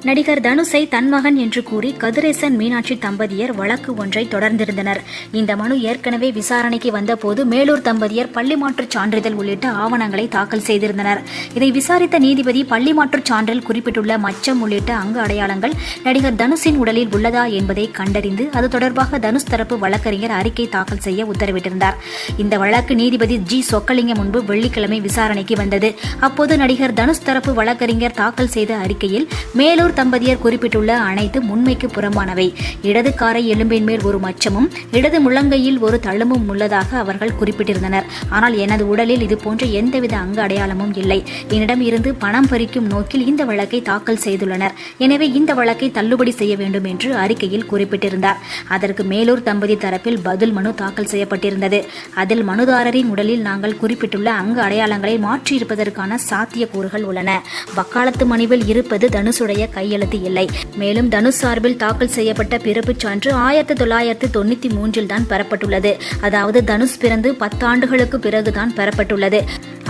நடிகர் தனுஷை தன் மகன் என்று கூறி கதிரேசன் மீனாட்சி தம்பதியர் வழக்கு ஒன்றை தொடர்ந்திருந்தனர். இந்த மனு ஏற்கனவே விசாரணைக்கு வந்தபோது மேலூர் தம்பதியர் பள்ளிமாற்றுச் சான்றிதழ் உள்ளிட்ட ஆவணங்களை தாக்கல் செய்திருந்தனர். இதை விசாரித்த நீதிபதி பள்ளிமாற்றுச் சான்றில் குறிப்பிட்டுள்ள மச்சம் உள்ளிட்ட அங்க அடையாளங்கள் நடிகர் தனுஷின் உடலில் உள்ளதா என்பதை கண்டறிந்து அது தொடர்பாக தனுஷ் தரப்பு வழக்கறிஞர் அறிக்கை தாக்கல் செய்ய உத்தரவிட்டிருந்தார். இந்த வழக்கு நீதிபதி ஜி சொக்கலிங்கம் முன்பு வெள்ளிக்கிழமை விசாரணைக்கு வந்தது. அப்போது நடிகர் தனுஷ் தரப்பு வழக்கறிஞர் தாக்கல் செய்த அறிக்கையில் மேலூர் தம்பதியர் குறிப்பிட்டுள்ள அனைத்தும் உண்மைக்கு புறம்பானவை. இடது காரை எலும்பின் மேல் ஒரு மச்சமும் இடது முழங்கையில் ஒரு தழும்பும் உள்ளதாக அவர்கள் குறிப்பிட்டிருந்தனர். ஆனால் எனது உடலில் இதுபோன்ற எந்தவித அங்க அடையாளமும் இல்லை. என்னிடம் இருந்து பணம் பறிக்கும் நோக்கில் இந்த வழக்கை தாக்கல் செய்துள்ளனர். எனவே இந்த வழக்கை தள்ளுபடி செய்ய வேண்டும் என்று அறிக்கையில் குறிப்பிட்டிருந்தார். அதற்கு மேலூர் தம்பதி தரப்பில் பதில் மனு தாக்கல் செய்யப்பட்டிருந்தது. அதில் மனுதாரரின் உடலில் நாங்கள் குறிப்பிட்டுள்ள அங்க அடையாளங்களை மாற்றியிருப்பதற்கான சாத்தியக்கூறுகள் உள்ளன. வக்காலத்து மனுவில் இருப்பது தனுஷுடைய கையெழுத்து இல்லை. மேலும் தனுஷ் சார்பில் தாக்கல் செய்யப்பட்ட பிறப்புச் சான்று 1993 தான் பெறப்பட்டுள்ளது. அதாவது தனுஷ் பிறந்து 10 ஆண்டுகளுக்கு பிறகுதான் பெறப்பட்டுள்ளது.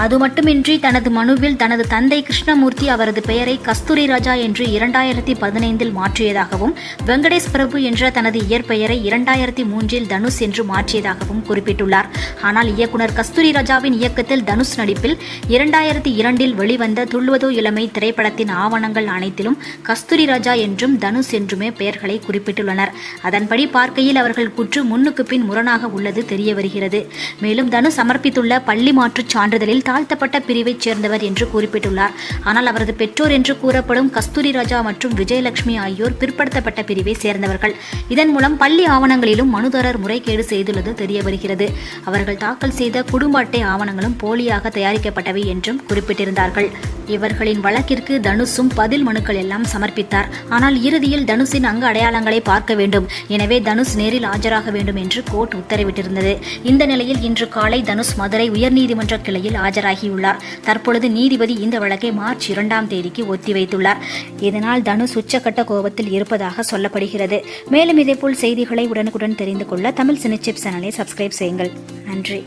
அது மட்டுமின்றி தனது மனுவில் தனது தந்தை கிருஷ்ணமூர்த்தி அவரது பெயரை கஸ்தூரி ராஜா என்று 2015 மாற்றியதாகவும் வெங்கடேஷ் பிரபு என்ற தனது இயற்பெயரை 2003 தனுஷ் என்று மாற்றியதாகவும் குறிப்பிட்டுள்ளார். ஆனால் இயக்குனர் கஸ்தூரி ராஜாவின் இயக்கத்தில் தனுஷ் நடிப்பில் 2002 வெளிவந்த துள்ளுவதோ இளமை திரைப்படத்தின் ஆவணங்கள் அனைத்திலும் கஸ்தூரி ராஜா என்றும் தனுஷ் என்றுமே பெயர்களை குறிப்பிட்டுள்ளனர். அதன்படி பார்க்கையில் அவர்கள் கூற்று முன்னுக்கு பின் முரணாக உள்ளது தெரிய வருகிறது. மேலும் தனுஷ் சமர்ப்பித்துள்ள பள்ளி மாற்றுச் சான்றிதழில் தாழ்த்தப்பட்ட பிரிவைச் சேர்ந்தவர் என்று குறிப்பிட்டுள்ளார். ஆனால் அவரது பெற்றோர் என்று கூறப்படும் கஸ்தூரி ராஜா மற்றும் விஜயலட்சுமி ஆகியோர் பிற்படுத்தப்பட்ட பிரிவை சேர்ந்தவர்கள். இதன் மூலம் பள்ளி ஆவணங்களிலும் மனுதாரர் முறைகேடு செய்துள்ளது தெரிய வருகிறது. அவர்கள் தாக்கல் செய்த குடும்ப அட்டை ஆவணங்களும் போலியாக தயாரிக்கப்பட்டவை என்றும் குறிப்பிட்டிருந்தார்கள். இவர்களின் வழக்கிற்கு தனுஷும் பதில் மனுக்கள் எல்லாம் சமர்ப்பித்தார். ஆனால் இறுதியில் தனுஷின் அங்க அடையாளங்களை பார்க்க வேண்டும். எனவே தனுஷ் நேரில் ஆஜராக வேண்டும் என்று கோர்ட் உத்தரவிட்டிருந்தது. இந்த நிலையில் இன்று காலை தனுஷ் மதுரை உயர்நீதிமன்ற கிளையில் ஆஜராகியுள்ளார். தற்பொழுது நீதிபதி இந்த வழக்கை மார்ச் 2ஆம் தேதிக்கு ஒத்திவைத்துள்ளார். இதனால் தனுஷ் உச்சக்கட்ட கோபத்தில் இருப்பதாக சொல்லப்படுகிறது. மேலும் இதேபோல் செய்திகளை உடனுக்குடன் தெரிந்து கொள்ள தமிழ் சினி சிப்ஸ் சேனலை சப்ஸ்கிரைப் செய்யுங்கள். நன்றி.